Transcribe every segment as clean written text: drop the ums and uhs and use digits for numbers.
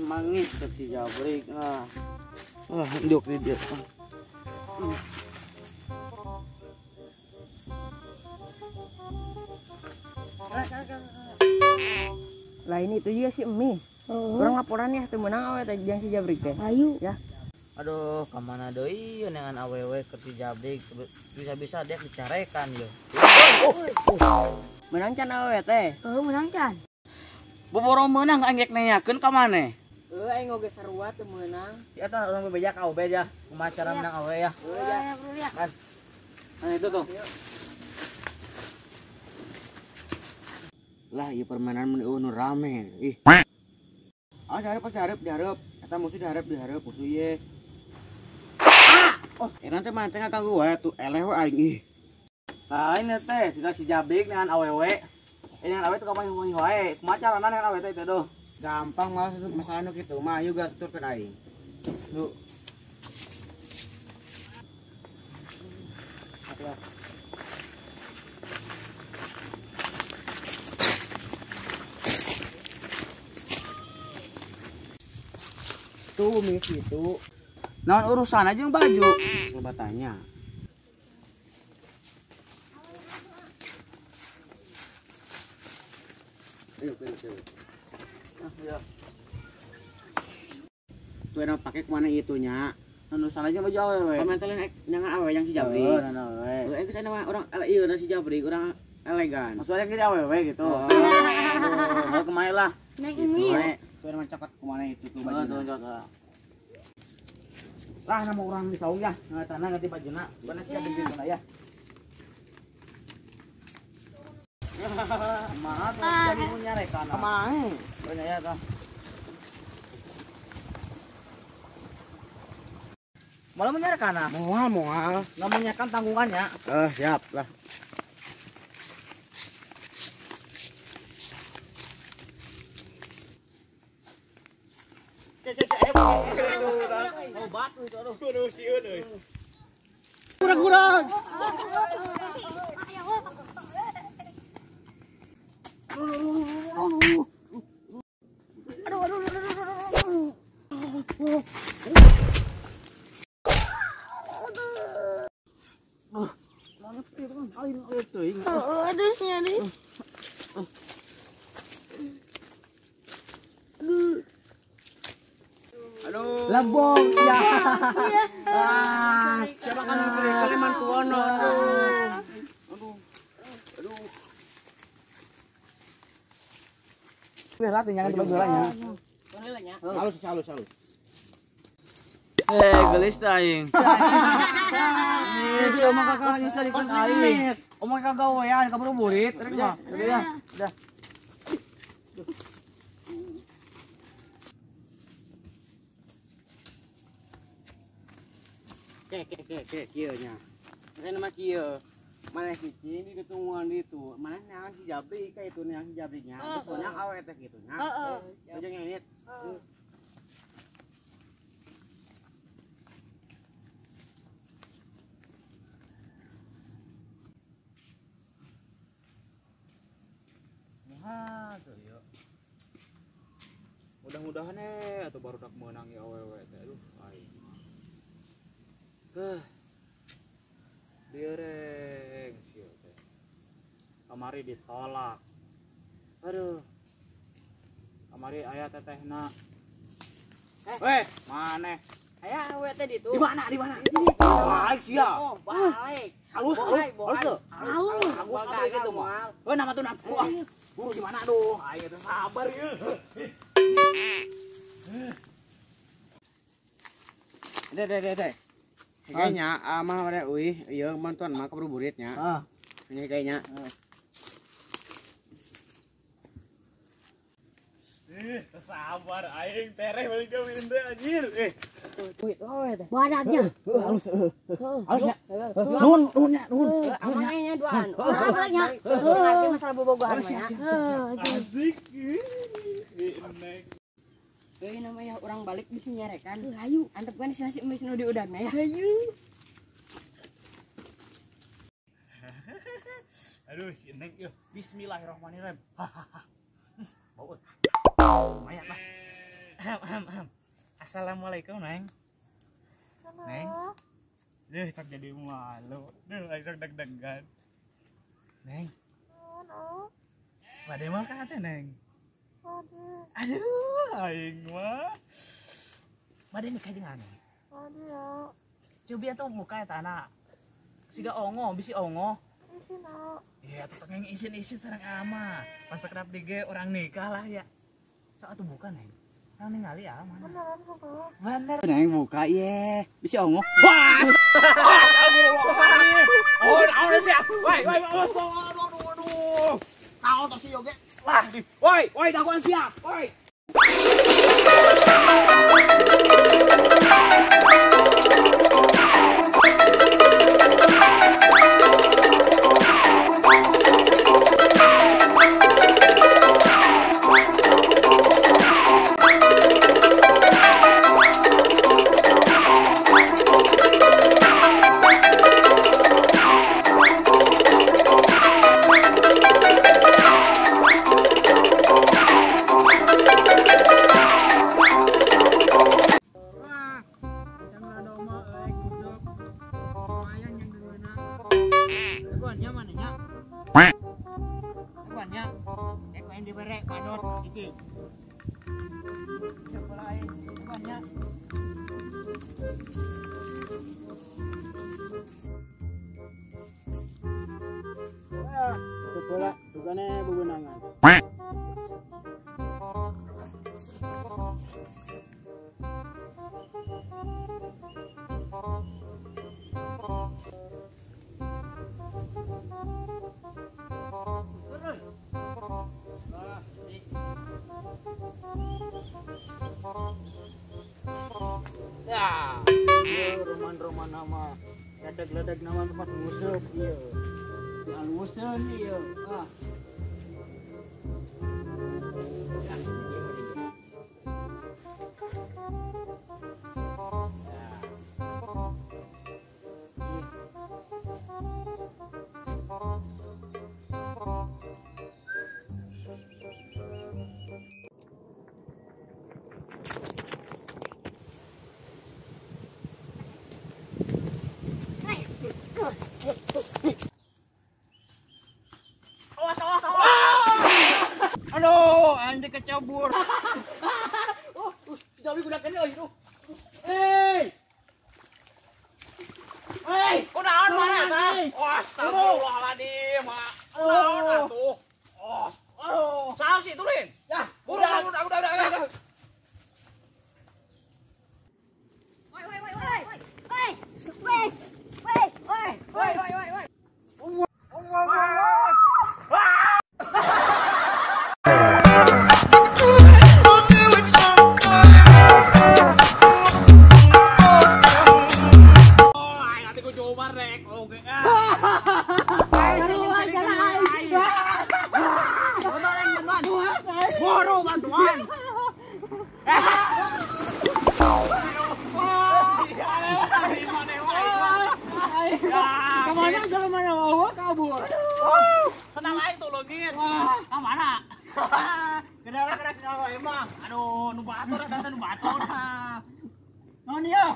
Mangis ke si Jabrik. Induk di dia. Lah ini itu juga si Emi. Kurang laporan ya temenang awet yang si Jabrik teh. Ayo. Ya. Aduh, kemana doi dengan awewe ke si Jabrik bisa-bisa dia dicarekan yo. Menang can awet teh. Menang can. Boboro meunang engek nanyakeun ka maneh. Aing oge sarua teu meunang. Ya tah urang bebejak ka obe ya. Kumaha cara menang awe ya. Ya, bro ya. Kan. Nah itu tuh. Lah ieu permainan nu rame. Ih. Dihareup. Eta musuh dihareup musuh ye. Oh, nanti mah teh ngaganggu wae tuh eleh we aing ih. Nah, ini teh si Jabrik dengan awewe. Ini dengan awewe tuh kapan wae. Kumaha carana dengan awewe teh doh? Gampang masalah nu kitu mah ayo gaturkeun aing. Duh. Tuh mis itu. Naon urusan aja yang baju. Coba tanya. Ayo. Ya. Tuh enak pakai kemana itunya? Urusan aja baju awewe. Komentalin jangan awewe yang si Jabrik. Oh, nah awewe. Itu saya nama orang iya si Jabrik, orang elegan. Maksudnya kita awewe gitu. Oh, kemana lah? Naik ini. Tuh enak cokot kemana itu tuh baju. Tuh cokot. Lah nama orang di saung ya, tanah ganti bajuna. Bukan sih ada gitu ya. Mana tuh jadi punya rekan. Kemana? Banyak ya tuh. Malah menyarekan ah? Mual. Nggak menyarekan tanggungannya. Siap lah. Obat itu aduh. Kudu sieun euy. Kurang. Aduh, nyari. Aduh. Labong ya. Siapa kan yang sering kali mantuono. Aduh. Bela tuh jangan baju-bajuannya. Halus. Gelis teh aing. Si omong kakak nyisa di kan aing. Omong kakak gawean ka burit. Udah. Kek kieu nya. Saya nama kieu. Mana cicing di ketungan itu. Mana nang si Jabrik ka itu nang si Jabriknya. Terus banyak awe teh kitu nya. Heeh. Ujungnya ini. Tuh yuk. Mudah-mudahan atau baru dak menang ya awewe teh. Aduh, aing. Direng sieu teh. Kamari ditolak. Aduh. Kamari aya tetehna. Weh, maneh? Aya awet teh ditu. Di mana? Baik sia. Oh, baik. Halus. Halus atuh gitu mah. Nama tuh buru di mana aduh? Ayo tuh sabar ya. Deh. Kayaknya mah ada ieu mantuan mah keburu buritnya. Ini kayaknya. Sabar aing tereh balik ke winda anjir. Tuh itu awet teh. Badaknya. Halus ya. Nun. Amannya duaan. Badaknya. Ngerti masalah bobogohan mah ya. Asik. Euy namanya orang balik bisa nyarekan. Ayo. Antep kan si nasi emis nu di udangna ya. Ayo. Aduh si Neng yuk. Bismillahirrahmanirrahim. Bau. Lumayan lah. Assalamualaikum, Neng. Neng. Duh, cak jadi malu. Duh, langsung deg-degan. Neng. Bade mah kate, Neng. Aduh, aing mah. Bade nikah jeung Neng. Aduh. Cobi atuh muka eta anak. Siga ongo, bisi ongo. Isina. Iya, tuh tengeng isin-isin sareng ama. Pas sakrap dige orang nikah lah ya. Sok atuh buka, Neng. Nang ningali ah mana? Beneran buka. Bener. Neng buka ye. Bisi ongo. Wah. Oh, naon sih? Woi, aduh. Naon tos si Yoge? Wah, woi, daguan siap. Woi. Bola, bukannya bebenangan. Ya, roman-roman nama, ledak-ledak nama tempat musuh, iya. Yang musuh iya. Ah. Aduh, anjing kecebur. Jadi budak ini itu. Hei, Kunaon mana? Astagfirullahaladzim. Kunaon atuh? aduh. Salah sih turin. Ya, Udah. Bantuan. Kemana kalau mana mau kabur? Senang lain tuh login. Mana? Kenal emang. Aduh, nu batur ada nu batur. Non ya.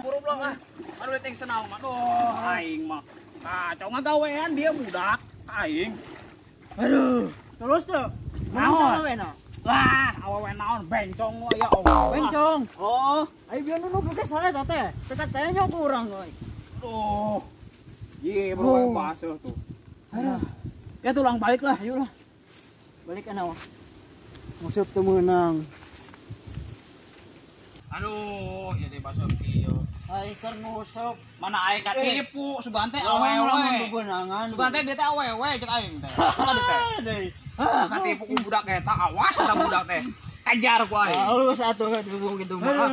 Buru belum ah. Aduh leting senau mah. Aduh, aing mah. Kacau ngagawean dia budak. Aing. Aduh. Terus tuh. Naon? Naon? Wah, awewe naon bencong we ya Allah. Bencong. Oh. Ayo biar nu buka salah teh. Tekat tehnya kurang euy. Aduh. Ye, bro basuh tuh. Aduh. Ya tulang balik lah, Ayo lah. Balik kana mah. Musuh teu meunang. Aduh, jadi basuh kieu. Ai keur musuh. Mana aing katipu, sugan teh Lamun awewe. bebenangan. Sugan teh dia teh awewe cek aing teh. Tadi teh. Katipu ku budak eta, awas da budak teh. Kajar ku aing. Halus atuh gitu mah.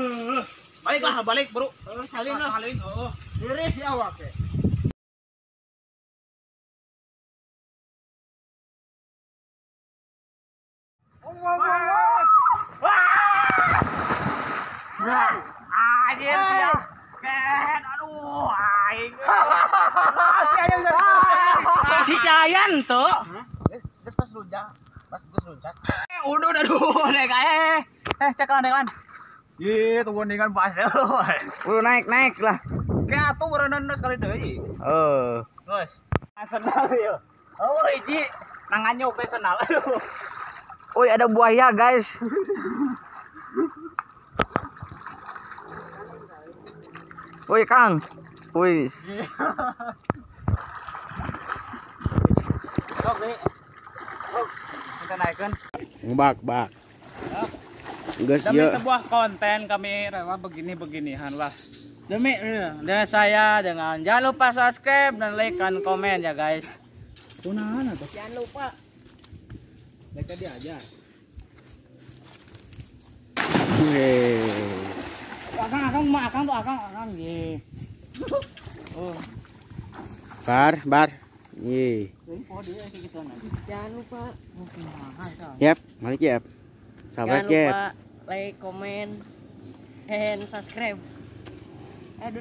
Baliklah, balik, Bro. Salin lah. Salin, heeh. Iris ya awak teh. Anjir siap. Ken, aduh, aing. Si anjing si Cayan tuh. Pas lunjang. Pas geus luncat. Udah deh kayak. Ceklan dengan. Iya, tuh dengan pasir. Naik lah. Kayak atuh berenang sekali deui. Terus. Senal ya. Oh, hiji nanganyuk teh senal. Woi, ada buaya, guys. Woi, Kang. Woi. Sok deui. Kita naikkan. Bak. Geus Demi ieu. sebuah konten kami rela begini-beginian lah. Demi dengan saya jangan lupa subscribe dan like dan komen ya guys. Kunahan atuh. Jangan lupa. Mereka diajar. Akang ye. Bar. Ye. Jangan lupa. Yap, balik yap. Sabar Jangan yap. lupa like, komen, and subscribe. Aduh.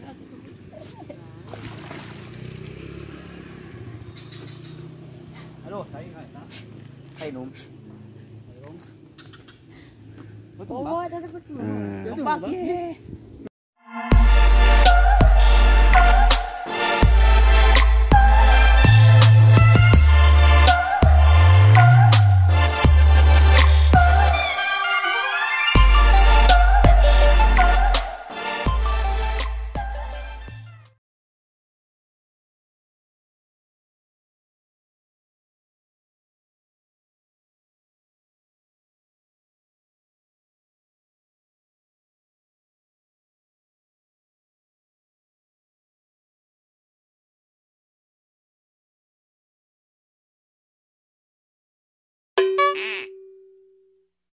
Aduh, tai num. Oh, ada dapat. Nah. Kompak ye.